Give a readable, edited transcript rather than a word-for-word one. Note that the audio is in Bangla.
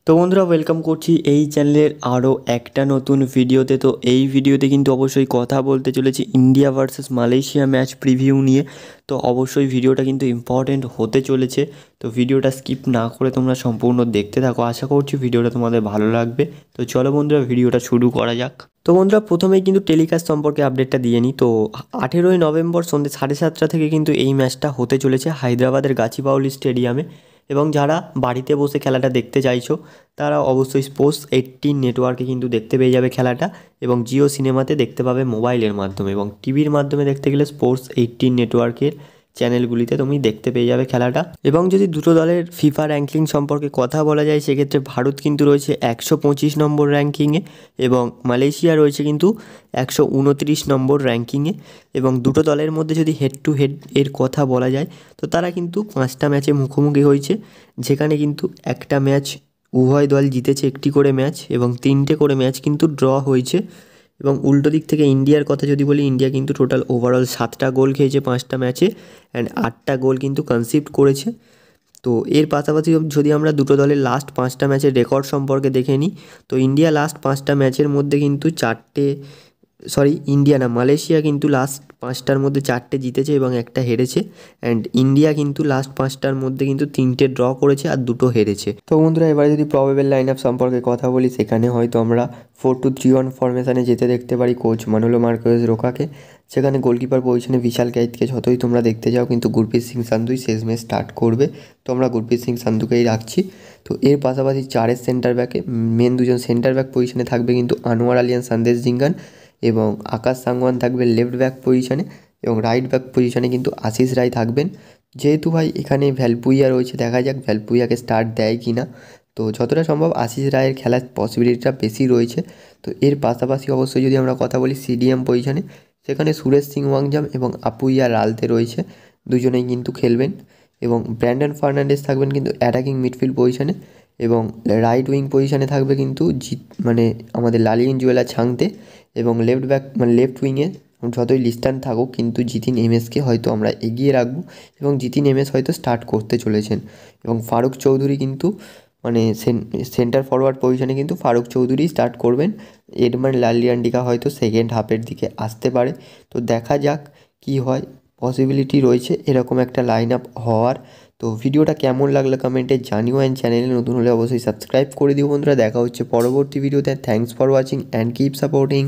তো বন্ধুরা ওয়েলকাম করছি এই চ্যানেলের আরও একটা নতুন ভিডিওতে। তো এই ভিডিওতে কিন্তু অবশ্যই কথা বলতে চলেছি India versus Malaysia match preview নিয়ে। তো অবশ্যই ভিডিওটা কিন্তু ইম্পর্টেন্ট হতে চলেছে। তো ভিডিওটা স্কিপ না করে তোমরা সম্পূর্ণ দেখতে থাকো, আশা করছি ভিডিওটা তোমাদের ভালো লাগবে। তো চলো বন্ধুরা ভিডিওটা শুরু করা যাক। তো বন্ধুরা প্রথমেই কিন্তু টেলিকাস্ট সম্পর্কে আপডেটটা দিয়ে নিই। তো 18ই নভেম্বর সন্ধ্যে 7:30 থেকে কিন্তু এই ম্যাচটা হতে চলেছে হায়দ্রাবাদের গাচিবাউলি স্টেডিয়ামে। এবং যারা বাড়িতে বসে খেলাটা দেখতে চাইছো তারা অবশ্যই স্পোর্টস 18 নেটওয়ার্কে কিন্তু দেখতে পেয়ে যাবে খেলাটা, এবং জিও সিনেমাতে দেখতে পাবে মোবাইলের মাধ্যমে, এবং টিভির মাধ্যমে দেখতে গেলে স্পোর্টস 18 নেটওয়ার্কের চ্যানেলগুলিতে তুমি দেখতে পেয়ে যাবে খেলাটা। এবং যদি দুটো দলের ফিফা র্যাঙ্কিং সম্পর্কে কথা বলা যায় সেক্ষেত্রে ভারত কিন্তু রয়েছে 125 নম্বর র্যাঙ্কিংয়ে এবং মালয়েশিয়া রয়েছে কিন্তু 129 নম্বর র্যাঙ্কিংয়ে। এবং দুটো দলের মধ্যে যদি হেড টু হেড এর কথা বলা যায় তো তারা কিন্তু 5টা ম্যাচে মুখোমুখি হয়েছে, যেখানে কিন্তু একটা ম্যাচ উভয় দল জিতেছে একটি করে ম্যাচ, এবং 3টে করে ম্যাচ কিন্তু ড্র হয়েছে। এবং উল্টো দিক থেকে ইন্ডিয়ার কথা যদি বলি, ইন্ডিয়া কিন্তু টোটাল ওভারঅল 7টা গোল খেয়েছে 5টা ম্যাচে অ্যান্ড 8টা গোল কিন্তু কনসিভ করেছে। তো এর পাশাপাশি যদি আমরা দুটো দলের লাস্ট 5টা ম্যাচের রেকর্ড সম্পর্কে দেখে নিই, তো ইন্ডিয়া লাস্ট 5টা ম্যাচের মধ্যে কিন্তু ইন্ডিয়া না, মালয়েশিয়া কিন্তু লাস্ট 5টার মধ্যে 4টে জিতেছে এবং একটা হেরেছে। অ্যান্ড ইন্ডিয়া কিন্তু লাস্ট 5টার মধ্যে কিন্তু 3টে ড্র করেছে আর 2টো হেরেছে। তো বন্ধুরা এবারে যদি প্রবেবল লাইন আপ সম্পর্কে কথা বলি, সেখানে হয়তো আমরা 4-2-3-1 ফরমেশনে যেতে দেখতে পারি কোচ মানুলো মার্কোয়েজ রোকাকে। সেখানে গোলকিপার পজিশনে বিশাল কাইতকে যতই তোমরা দেখতে যাও কিন্তু গুরপ্রীত সিং সান্ধুই শেষ ম্যাচ স্টার্ট করবে। তো আমরা গুরপ্রীত সিং সান্ধুকেই রাখছি। তো এর পাশাপাশি 4 সেন্টার ব্যাকে মেন দুজন সেন্টার ব্যাক পজিশনে থাকবে কিন্তু আনোয়ার আলিয়ান সন্দেশ জিঙ্গান, এবং আকাশ সাংওয়ান থাকবে লেফট ব্যাক পজিশনে, এবং রাইট ব্যাক পজিশনে কিন্তু আশিস রায় থাকবেন। যেহেতু ভাই এখানে ভ্যালপুইয়া রয়েছে, দেখা যাক ভ্যালপুইয়াকে স্টার্ট দেয় কি না। তো যতটা সম্ভব আশিস রায়ের খেলার পসিবিলিটিটা বেশি রয়েছে। তো এর পাশাপাশি অবশ্যই যদি আমরা কথা বলি সিডিএম পজিশনে, সেখানে সুরেশ সিং ওয়াংজাম এবং আপুইয়া রালতে রয়েছে, দুজনেই কিন্তু খেলবেন। এবং ব্র্যান্ডন ফার্নান্ডেস থাকবেন কিন্তু অ্যাটাকিং মিডফিল্ড পজিশনে, এবং রাইট উইং পজিশনে থাকবে কিন্তু আমাদের লালিন জুয়েলা ছাংতে, এবং লেফট ব্যাক লেফট উইংয়ে যতই লিস্টান থাকুক কিন্তু জিতিন এমএসকে হয়তো আমরা এগিয়ে রাখবো, এবং জিতিন এমএস হয়তো স্টার্ট করতে চলেছেন। এবং ফারুক চৌধুরী কিন্তু সেন্টার ফরওয়ার্ড পজিশনে কিন্তু ফারুক চৌধুরী স্টার্ট করবেন। এডমান লালিয়ান্ডিকা হয়তো সেকেন্ড হাফের দিকে আসতে পারে। তো দেখা যাক কি হয়, পসিবিলিটি রয়েছে এরকম একটা লাইন আপ হওয়ার। তো ভিডিওটা কেমন লাগলো কমেন্টে জানিও, অ্যান্ড চ্যানেলে নতুন হলে অবশ্যই সাবস্ক্রাইব করে দিও বন্ধুরা। দেখা হচ্ছে পরবর্তী ভিডিওতে। Thanks for watching and keep supporting.